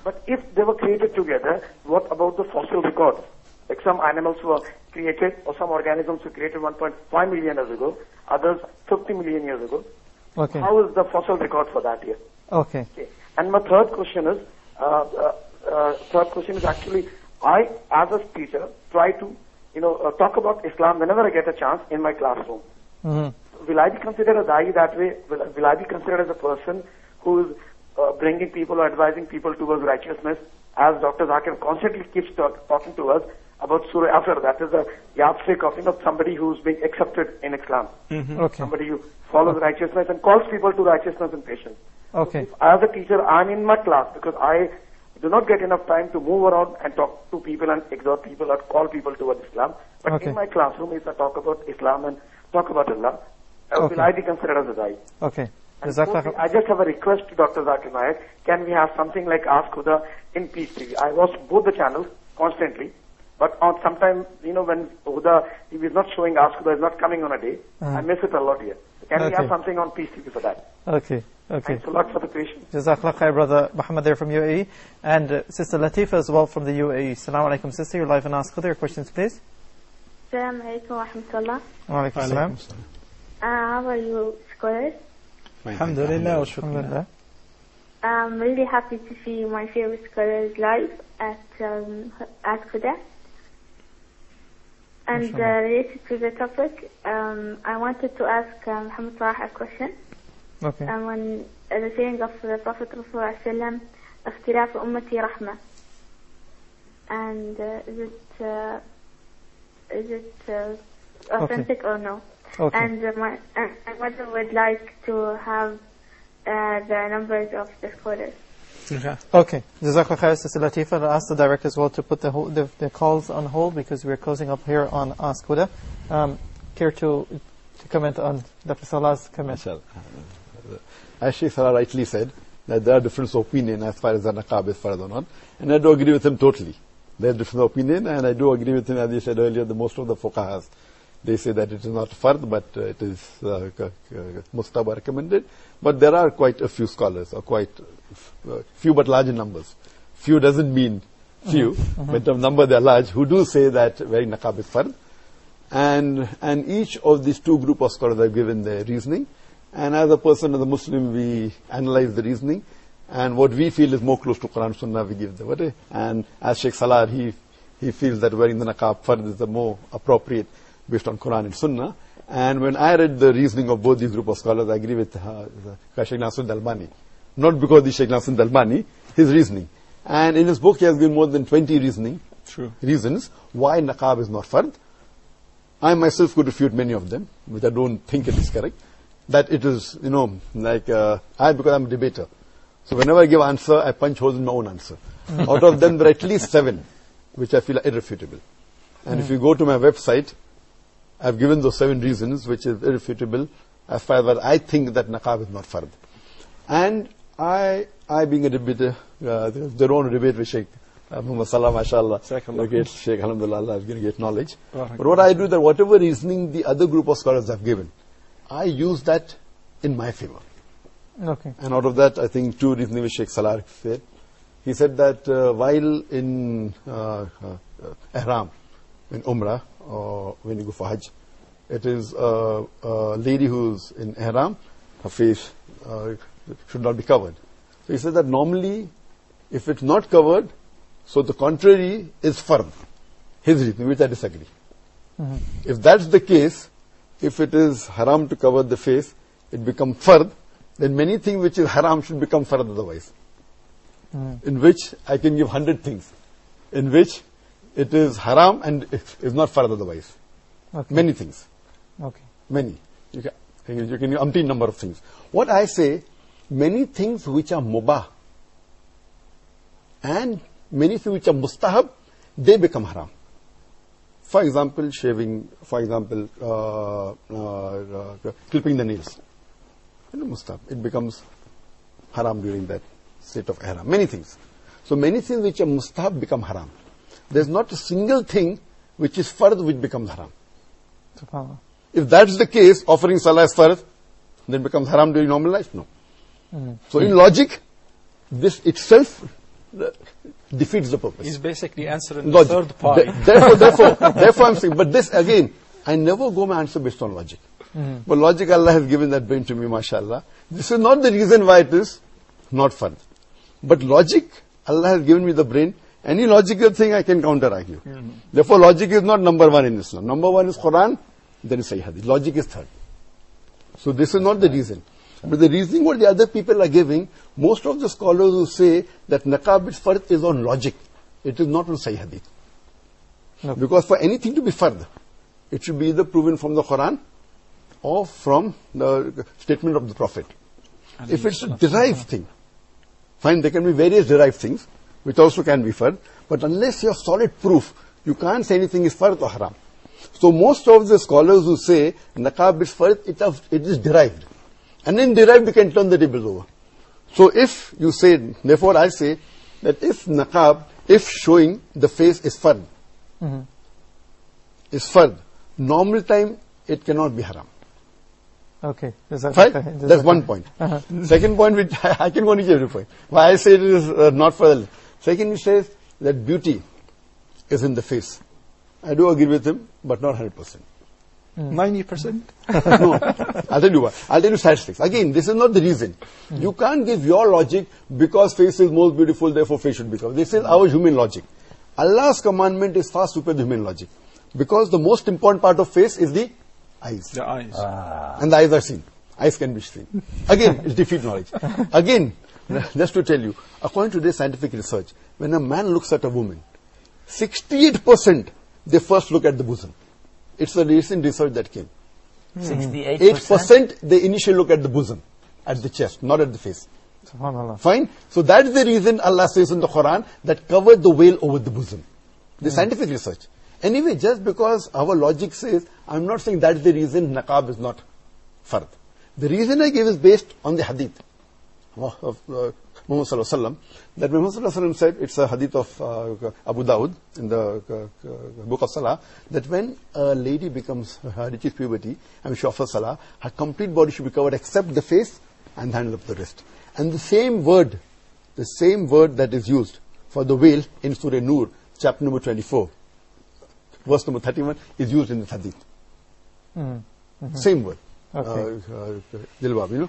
But if they were created together, what about the fossil records? Like some animals were created, or some organisms were created 1.5 million years ago, others 50 million years ago. Okay. How is the fossil record for that here? Okay. And my third question is actually, I, as a teacher, try to, talk about Islam whenever I get a chance in my classroom. Will I be considered a da'i that way? Will I be considered as a person who is bringing people or advising people towards righteousness, as Dr. Zakir constantly keeps talking to us about Surah Asr, that is a yardstick of somebody who's being accepted in Islam. Okay. Somebody who follows righteousness and calls people to righteousness and patience. Okay. So as a teacher, I'm in my class because I do not get enough time to move around and talk to people and exhort people or call people towards Islam. But in my classroom, if I talk about Islam and talk about Allah, will I be considered as a da'i? Okay. And fourthly, I just have a request to Dr. Zakir Naik. Can we have something like Ask Huda in Peace TV? I watch both the channels constantly, but on sometime, when Huda, he is not showing Ask Huda, is not coming on a day, I miss it a lot here. Can we have something on Peace TV for that? Okay. Thanks a lot for the patience. Jazakallah khair, brother Muhammad there from UAE, and Sister Latifa as well from the UAE. Assalamu alaikum, sister. You're live and Ask Huda. Your questions, please. Assalamu alaikum wa rahmatullah. Wa alaikum salam. How are you, scholars? Alhamdulillah wa shukr. I'm really happy to see my favorite scholars live at Huda. And related to the topic, I wanted to ask Muhammad Salah a question. Okay. When the saying of the Prophet ﷺ, اختلاف أمتي رحمة. And is it authentic or no? Okay. And my mother would like to have the numbers of the scholars. Okay. Jazakallah khair, Sister Latifa. I'll ask the director as well to put the calls on hold because we're closing up here on Ask Huda. Care to comment on Dr. Salah's comment? As Sheikh Salah rightly said, that there are different opinions as far as the niqab is fard or not, and I do agree with him totally. There are different opinions, and I do agree with him, as he said earlier, the most of the fuqahas, they say that it is not fard, but it is mustaba recommended. But there are quite a few scholars, or quite few but large in numbers. Few doesn't mean few, but the number they are large, who do say that wearing niqab is fard. And each of these two group of scholars have given their reasoning. And as a person, as a Muslim, we analyze the reasoning. And what we feel is more close to Quran Sunnah, we give the word. And as Sheikh Salah, he feels that wearing the niqab fard is the more appropriate based on Quran and Sunnah. And when I read the reasoning of both these group of scholars, I agree with Sheikh Nasruddin Albani. Not because he's Sheikh Nasruddin Albani, his reasoning. And in his book, he has given more than 20 reasons why niqab is not fard. I myself could refute many of them, which I don't think it is correct. That it is, because I'm a debater. So whenever I give answer, I punch holes in my own answer. Out of them, there are at least 7, which I feel are irrefutable. And if you go to my website, I've given those 7 reasons, which is irrefutable, as far as I think that niqab is not fard. And I being a debater, their own debate with Sheikh Muhammad Salah, mashallah, great Sheikh, alhamdulillah, I've gained great knowledge. But what I do is that whatever reasoning the other group of scholars have given, I use that in my favor. Okay. And out of that, I think 2 reasoning which Sheikh Salah said. He said that while in ihram, in Umrah, or when you go for Hajj, it is a lady who's in ihram, her face should not be covered. So he said that normally, if it's not covered, so the contrary is fard. His reasoning, which I disagree. If that's the case, if it is haram to cover the face, it becomes fard, then many things which is haram should become fard otherwise. In which I can give 100 things, in which it is haram and it is not fard otherwise. Okay. Many things. Okay. Many. You can give umpteen number of things. What I say, many things which are mubah and many things which are mustahab, they become haram. For example, shaving, for example, clipping the nails. Mustahab. It becomes haram during that state of ihram. Many things. So many things which are mustahab become haram. There's not a single thing which is fard which becomes haram. SubhanAllah. If that's the case, offering salah is fard, then becomes haram during normal life? No. So in logic, this itself defeats the purpose. He's basically answering Logic. the third party. Therefore I'm saying, but this again, I never go my answer based on logic. But logic, Allah has given that brain to me, mashallah. This is not the reason why it is not fard. But logic, Allah has given me the brain. Any logical thing I can counter argue. Therefore, logic is not number one in Islam. Number one is Quran, then is Sahih Hadith. Logic is third. So this is not the reason. But the reasoning what the other people are giving, most of the scholars who say that niqab is fard is on logic. It is not on Sahih Hadith. No. Because for anything to be fard, it should be either proven from the Quran or from the statement of the Prophet. If it's a derived thing, fine, there can be various derived things, which also can be fard, but unless you have solid proof, you can't say anything is fard or haram. So most of the scholars who say niqab is fard, it is derived. And in derived, you can turn the tables over. So if you say, therefore I say, that if niqab, if showing the face is fard, normal time, it cannot be haram. Okay. Fine? That's one point. Second point, which I can go on each every point. Why I say it is not for the... Second, he says that beauty is in the face. I do agree with him, but not 100%. 90%? No. I'll tell you what. I'll tell you statistics. Again, this is not the reason. You can't give your logic because face is most beautiful, therefore face should be covered. This is our human logic. Allah's commandment is far superior to human logic. Because the most important part of face is the eyes. The eyes. And the eyes are seen. Eyes can be seen. Again, it's defeat knowledge. Again, just to tell you, according to this scientific research, when a man looks at a woman, 68% they first look at the bosom. It's a recent research that came. 68%? 8% they initially look at the bosom, at the chest, not at the face. SubhanAllah. Fine? So that is the reason Allah says in the Quran that covered the veil over the bosom. The scientific research. Anyway, just because our logic says, I'm not saying that's the reason niqab is not fard. The reason I give is based on the hadith of Muhammad Sallallahu Alaihi Wasallam, that Muhammad Sallallahu Alaihi Wasallam said, it's a hadith of Abu Dawud in the book of Salah, that when a lady reaches puberty and she offers Salah, her complete body should be covered except the face and the hand of the wrist. And the same word that is used for the veil in Surah Nur, chapter number 24, verse number 31, is used in the hadith. Same word. Okay. Jilbab,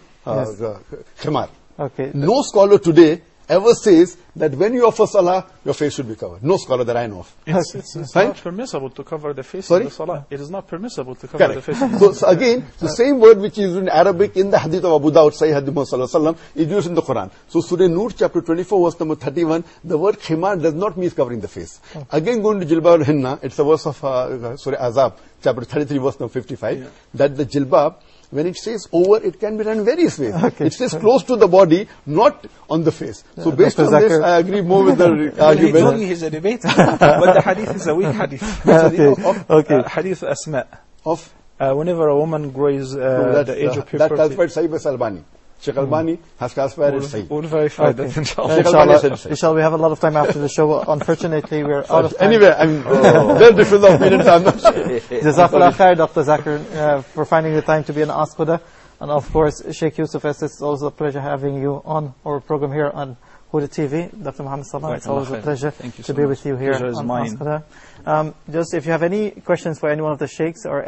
khimar. Okay. No scholar today ever says that when you offer salah, your face should be covered. No scholar that I know of. It's Right? not permissible to cover the face Sorry? in the salah. It is not permissible to cover the Correct. face in the So again, the same word which is in Arabic in the hadith of Abu Dawud, Sahih Hadith Muhammad Sallallahu Alaihi Wasallam, is used in the Quran. So Surah Nur, chapter 24, verse number 31, the word khimar does not mean covering the face. Again, going to jilbab al-hinna, it's a verse of Surah Azab, chapter 33, verse number 55, that the jilbab, when it says over, it can be done various ways. Okay. It says close to the body, not on the face. So based on this, Zakir. I agree more with the He told argument. me he's a debater, but the hadith is a weak hadith. Okay. Hadith Asma. Of Whenever a woman grows the age of that puberty, classified Sahih by Albani. Sheikh Albani has classified it Sahih. we'll verify that, inshallah. Sheikh Albani said Inshallah, Sahih. inshallah, we have a lot of time after the show. Unfortunately, we're out of time. Anyway, I mean, there are different opinions. I'm not sure. Jazakallah khair, Dr. Zakir, for finding the time to be on Ask Huda. And of course, Sheikh Yusuf Estes, it's always a pleasure having you on our program here on Huda TV. Dr. Muhammad Salah, it's always a pleasure to be with you here Pleasure is on mine. Ask Huda. Just if you have any questions for any one of the sheikhs or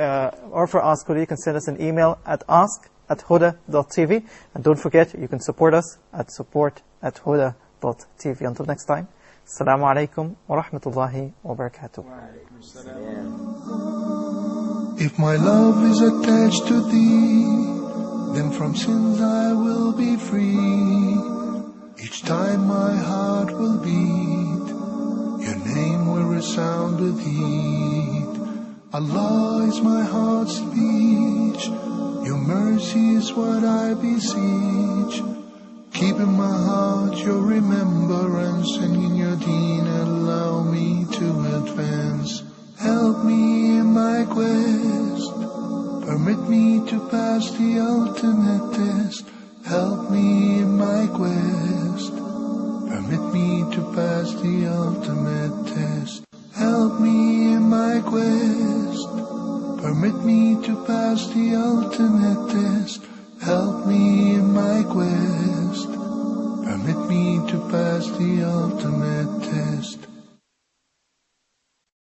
for Ask Huda, you can send us an email at ask@huda.tv. And don't forget, you can support us at support@huda.tv. Until next time, Assalamu alaikum wa rahmatullahi wa barakatuh. If my love is attached to thee, then from sins I will be free. Each time my heart will beat, your name will resound with heat. Allah is my heart's speech, your mercy is what I beseech. Keep in my heart your remembrance, and in your deen allow me to advance. Help me in my quest, permit me to pass the ultimate test. Help me in my quest, permit me to pass the ultimate test. Help me in my quest, permit me to pass the ultimate test. Help me in my quest, permit me to pass as the ultimate.